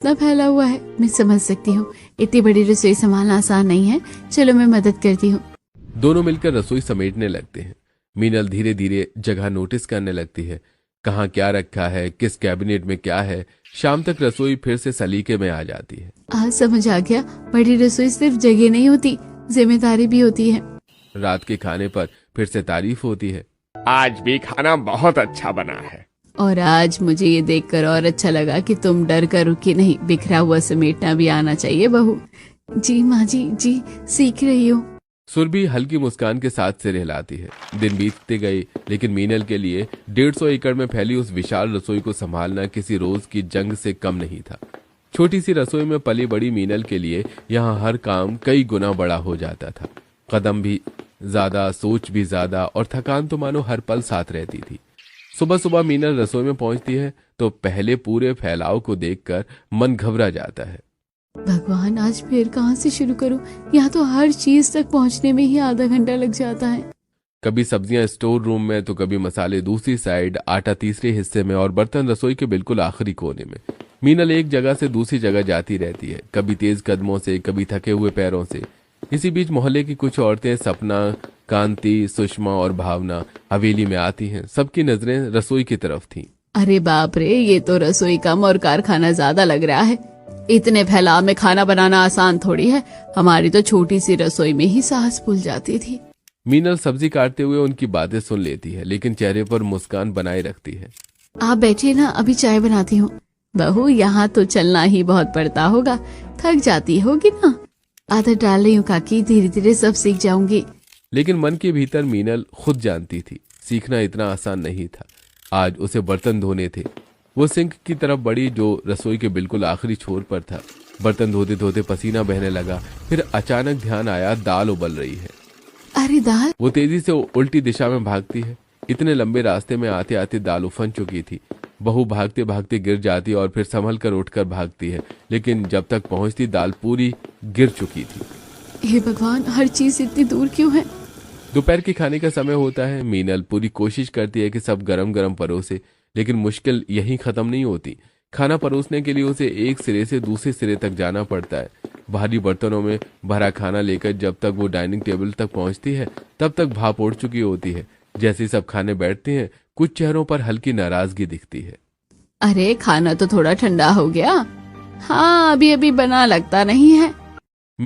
इतना फैला हुआ है। मैं समझ सकती हूँ, इतनी बड़ी रसोई संभालना आसान नहीं है। चलो मैं मदद करती हूँ। दोनों मिलकर रसोई समेटने लगते हैं। मीनल धीरे धीरे जगह नोटिस करने लगती है, कहाँ क्या रखा है, किस कैबिनेट में क्या है। शाम तक रसोई फिर से सलीके में आ जाती है। आज समझ आ गया, बड़ी रसोई सिर्फ जगह नहीं होती, जिम्मेदारी भी होती है। रात के खाने पर फिर से तारीफ होती है। आज भी खाना बहुत अच्छा बना है। और आज मुझे ये देखकर और अच्छा लगा कि तुम डर कर रुकी नहीं। बिखरा हुआ समेटना भी आना चाहिए बहू। जी माँ जी सीख रही हो। सुरभि हल्की मुस्कान के साथ सिर हिलाती है। दिन बीतते गए, लेकिन मीनल के लिए 150 एकड़ में फैली उस विशाल रसोई को संभालना किसी रोज की जंग से कम नहीं था। छोटी सी रसोई में पली बड़ी मीनल के लिए यहाँ हर काम कई गुना बड़ा हो जाता था। कदम भी ज्यादा, सोच भी ज्यादा, और थकान तो मानो हर पल साथ रहती थी। सुबह सुबह मीनल रसोई में पहुंचती है तो पहले पूरे फैलाव को देखकर मन घबरा जाता है। भगवान, आज फिर कहाँ से शुरू करूं? यहाँ तो हर चीज तक पहुँचने में ही आधा घंटा लग जाता है। कभी सब्जियां स्टोर रूम में तो कभी मसाले दूसरी साइड, आटा तीसरे हिस्से में और बर्तन रसोई के बिल्कुल आखिरी कोने में। मीनल एक जगह से दूसरी जगह जाती रहती है, कभी तेज कदमों से, कभी थके हुए पैरों से। इसी बीच मोहल्ले की कुछ औरतें, सपना, कांति, सुषमा और भावना हवेली में आती हैं। सबकी नजरें रसोई की तरफ थीं। अरे बाप रे, ये तो रसोई कम और कारखाना ज्यादा लग रहा है। इतने फैलाव में खाना बनाना आसान थोड़ी है। हमारी तो छोटी सी रसोई में ही सांस फूल जाती थी। मीनल सब्जी काटते हुए उनकी बातें सुन लेती है, लेकिन चेहरे पर मुस्कान बनाए रखती है। आप बैठिए ना, अभी चाय बनाती हूँ। बहू, यहाँ तो चलना ही बहुत पड़ता होगा, थक जाती होगी ना। आदत डाल रही हूँ काकी, धीरे धीरे सब सीख जाऊंगी। लेकिन मन के भीतर मीनल खुद जानती थी, सीखना इतना आसान नहीं था। आज उसे बर्तन धोने थे। वो सिंक की तरफ बढ़ी जो रसोई के बिल्कुल आखिरी छोर पर था। बर्तन धोते धोते पसीना बहने लगा। फिर अचानक ध्यान आया, दाल उबल रही है। अरे दाल! वो तेजी से उल्टी दिशा में भागती है। इतने लंबे रास्ते में आते आते दाल उफन चुकी थी। बहू भागते भागते गिर जाती और फिर संभल कर उठकर भागती है, लेकिन जब तक पहुंचती दाल पूरी गिर चुकी थी। हे भगवान, हर चीज इतनी दूर क्यों है? दोपहर के खाने का समय होता है। मीनल पूरी कोशिश करती है कि सब गरम गरम परोसे, लेकिन मुश्किल यहीं खत्म नहीं होती। खाना परोसने के लिए उसे एक सिरे से दूसरे सिरे तक जाना पड़ता है। भारी बर्तनों में भरा खाना लेकर जब तक वो डाइनिंग टेबल तक पहुंचती है, तब तक भाप उड़ चुकी होती है। जैसे सब खाने बैठते हैं, कुछ चेहरों पर हल्की नाराजगी दिखती है। अरे खाना तो थोड़ा ठंडा हो गया। हाँ, अभी अभी बना लगता नहीं है।